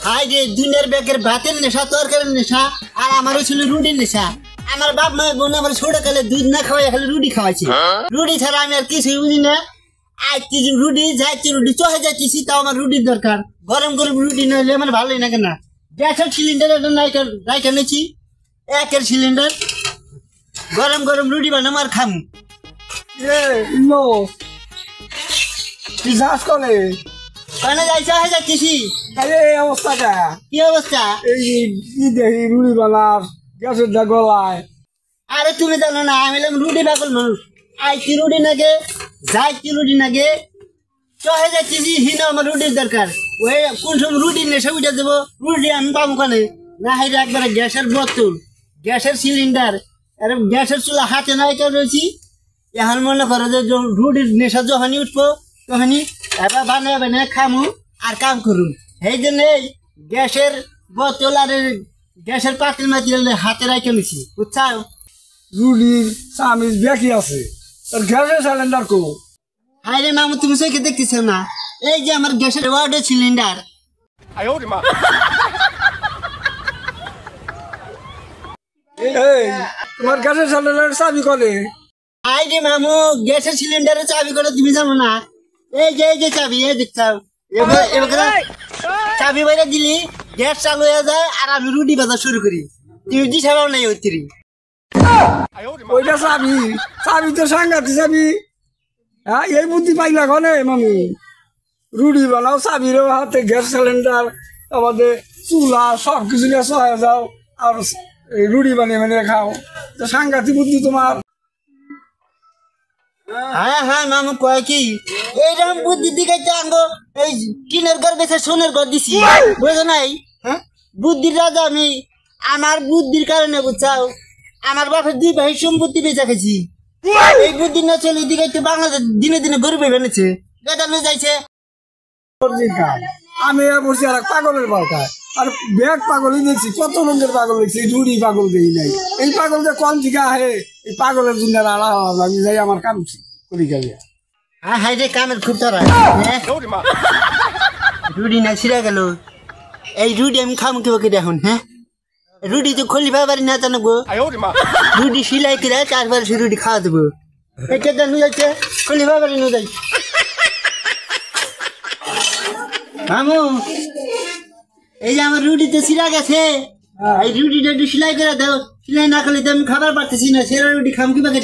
High রে দুনিয়ার বেকের ভাতের নেশা তরকারির নেশা আর আমারও ছিল রুটির নেশা। আমার বাপ মা বোন আমার ছোটকালে দুধ না খাওয়াই খালি রুটি খাওয়াইছে। রুটি ছাড়া আমি আর কিছুই বুঝি না। আজকে রুটি যাইতে রুটি চহে যাচ্ছি, তাও আমার রুটির দরকার। গরম গরম রুটি নইলে আমার ভালোই লাগে না। গ্যাসের সিলিন্ডার রাইখা নিয়েছি, একের সিলিন্ডার। গরম গরম রুটি বানাবো আর খামু। কেন যাইছে হয়ে যাচ্ছি? অবস্থাটা কি অবস্থা? দেখি রুটি বানার গ্যাসের গলায়। আরে তুমি জানো না আমি রুটি পাগল মানুষ। আইছি রুটি নাগে, যাইছি রুটি নাগে, চহে যাচ্ছি হিনা আমার রুটির দরকার। ওই কোন সময় রুটি নেশা উঠে দেবো, রুটি আমি পাবো কানে না। হাইরে একবারে গ্যাসের বোতল, গ্যাসের সিলিন্ডার, আর গ্যাসের চুলা হাতে নাই রয়েছি। এখন মনে করো যে রুটির নেশা যখনই উঠবো তখনই এবার বানিয়ে খামু আর কাম করুন। সেই জন্য গ্যাসের বোতল আর গ্যাসের পাতিল মাতিল হাতে রাখে নিছি, বুঝছাও? রুটির চামিচ বেঁকি আছে, তোর গ্যাসের সিলিন্ডার কো? হাইরে মামু তুমি চোখে দেখতেছ না? এই যে আমার গ্যাসের ওয়ার্ডের সিলিন্ডার। তোমার গ্যাসের সিলিন্ডার চাবি করে? হাইরে মামু গ্যাসের সিলিন্ডারের চাবি করে তুমি জানো না? এই যে চাবি, এই দেখছাও? চাবি বাইরে দিলি গ্যাস চালু হয়ে যায় আর আমি রুটি বাজা শুরু করি। তুমি দিশাও নাই ওইতিরি। ওইটা চাবি, চাবি তো সাংঘাতি চাবি। হ্যাঁ, এই বুদ্ধি পাইলা কনে মামু? রুটি বানাও চাবির হাতে, গ্যাস সিলিন্ডার আমাদের চুলা সব কিছু নিয়ে চলে যাও আর রুটি বানিয়ে খাও। তো সাংঘাতি বুদ্ধি তোমার। হ্যাঁ হ্যাঁ মামু কয় কি এইরকম বুদ্ধি দিকে আঙ্গো এই টিনের ঘর বেছে সোনের ঘর দিছি, বুঝো নাই? হ্যাঁ, বুদ্ধির রাজা আমি। আমার বুদ্ধির কারণে বুঝছাও আমার বাপের 2 ভাই সম্পত্তি বেচা খেয়েছি। এই বুদ্ধি না চলে দিকে বাংলাদেশ দিনে দিনে গরিব বেড়েছে, বেদানো যাইছে। আমি বলছি আর পাগলের বারোটায় আর ব্যাগ পাগলই দেখছি, কত রঙের পাগল দেখছি, রুড়ি পাগল দেখি নাই। এই পাগল যে কোন দিকে আহে, এই পাগলের জন্য আমি যাই আমার কাম করি গেলে। হ্যাঁ হাই রে কামের খুব তারা। রুটি না ছিঁড়া গেল, এই রুটি আমি খাম কেউ এখন? হ্যাঁ, রুটি তো খলি বাবার না জানো গো। রুটি সিলাই করে 4 বার রুটি খাওয়া দেবো। এটা জানো যাচ্ছে খলি বাবার নিয়ে যাই। মামু এই যে আমার রুটি তো ছিঁড়া গেছে, এই রুটিটা একটু সিলাই করে দাও। সিলাই না করলে তো আমি খাবার পারতেছি না। সেরা রুটি খাম কি বাকি?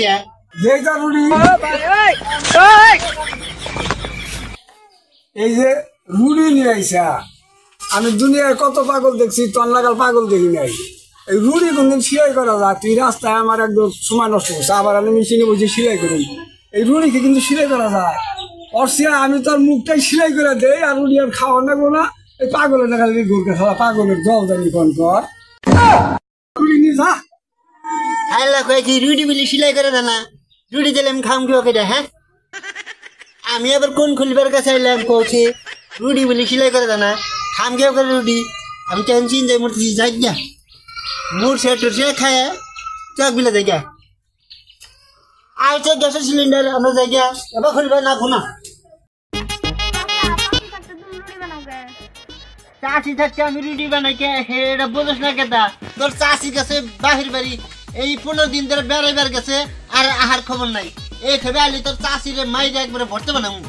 এই যে রুড়ি নিয়ে আইসা, আমি দুনিয়ায় কত পাগল দেখছি, তন্নাকাল পাগল দেখি নাই। এই রুড়ি কোনদিন সিলাই করা যায়? তুই রাস্তায় আমার একদম সময় নষ্ট করছে, আবার আমি মেশিনে বসে সিলাই করি। এই রুড়িকে কিন্তু সিলাই করা যায়। অর্ষিয়া আমি তোর মুখটাই সিলাই করে দেই আর রুড়ি আর খাওয়া নেবো না। এই পাগলের না খালি ঘুরকে খাওয়া, পাগলের জল জানি কোন কর রুড়ি নিয়ে যা। রুটি বলি সিলাই করে না, রুটি দিলে আমি খাম কি বাকি? হ্যাঁ, আমি আবার কোন খুলিবার কাছে আইলাম পৌঁছে রুটি বলি সিলাই করে না, খাম কেউ করে রুটি। আমি তো চিন যাই মরতেছি, যাই গা মুর সে টুসে খায় চক বিলে যাই গা। আইছে গ্যাসের সিলিন্ডার আমরা যাই গা, এবার খুলবে না ঘুমা। চাষি থাকতে আমি রুটি বানাই কে? এটা বোঝস না কেতা? তোর চাষি গেছে বাহির বাড়ি, এই 15 দিন ধরে বেড়াইবার গেছে আর আহার খবর নাই। এই খেবে আলি তোর চাষিরে মাইরে একবারে ভরতে বানাবো।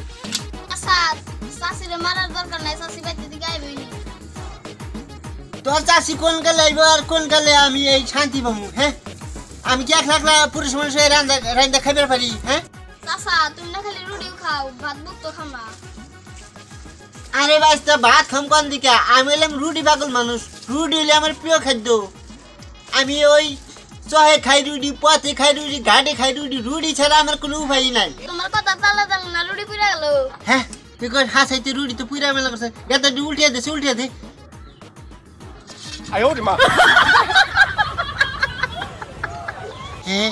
তোর চাষি কোন কালে আইব আর কোন কালে আমি এই শান্তি পাবো? হ্যাঁ, আমি কি একলা পুরুষ মানুষ রান্দা খাইবার পারি? হ্যাঁ, তুমি না খালি রুটি খাও, ভাত মুক্ত খামা। আরে বাস্তা ভাত খাম কোন দিকে? আমি হলাম রুটি পাগল মানুষ। রুটি হলে আমার প্রিয় খাদ্য। আমি ওই চহে খাই রুটি, পথে খাই রুটি, ঘাটে খাই রুটি। রুটি ছাড়া আমার কোনো উপায় নাই। তোমার কথা তালা জানো না, রুটি পুড়ে গেল। হ্যাঁ, তুই কই হাসাইতে রুটি তো পুরা মেলা করছে। এটা উল্টিয়ে দে, উল্টিয়ে দে। হ্যাঁ,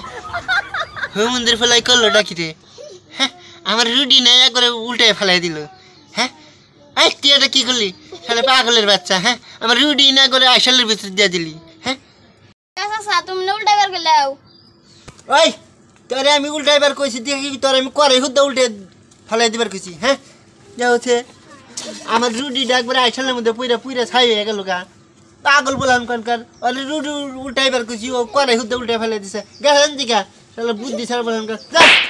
মন্দির ফেলাই করলো ডাকি রে। হ্যাঁ, আমার রুটি নাই একবারে উল্টে ফেলাই দিল। হ্যাঁ, তুই এটা কি করলি? তাহলে পাগলের বাচ্চা। হ্যাঁ, আমার রুটি না করে আইসালের ভিতরে দিয়ে দিলি। হ্যাঁ, তুমি না উল্টাইবার গেলাও। ওই তোরে আমি উল্টাইবার কইছি, দেখি তোর আমি করে হুদ্দা উল্টে ফেলাই দিবার কইছি। হ্যাঁ, যা হচ্ছে আমার রুটিটা একবারে আইসালের মধ্যে পুইরা পুইরা ছাই হয়ে গেল গা পাগল বললাম কানকার আরে রুটি উল্টাইবার কিছু ও করে হুদ্দে উল্টাই ফেলে দিছে গেছেন দিকা তাহলে বুদ্ধি ছাড়া বললাম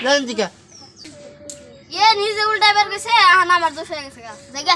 জানেন দিকা নিজে উল্টাইবার গেছে এখন আমার দোষ হয়ে গেছে গা জায়গা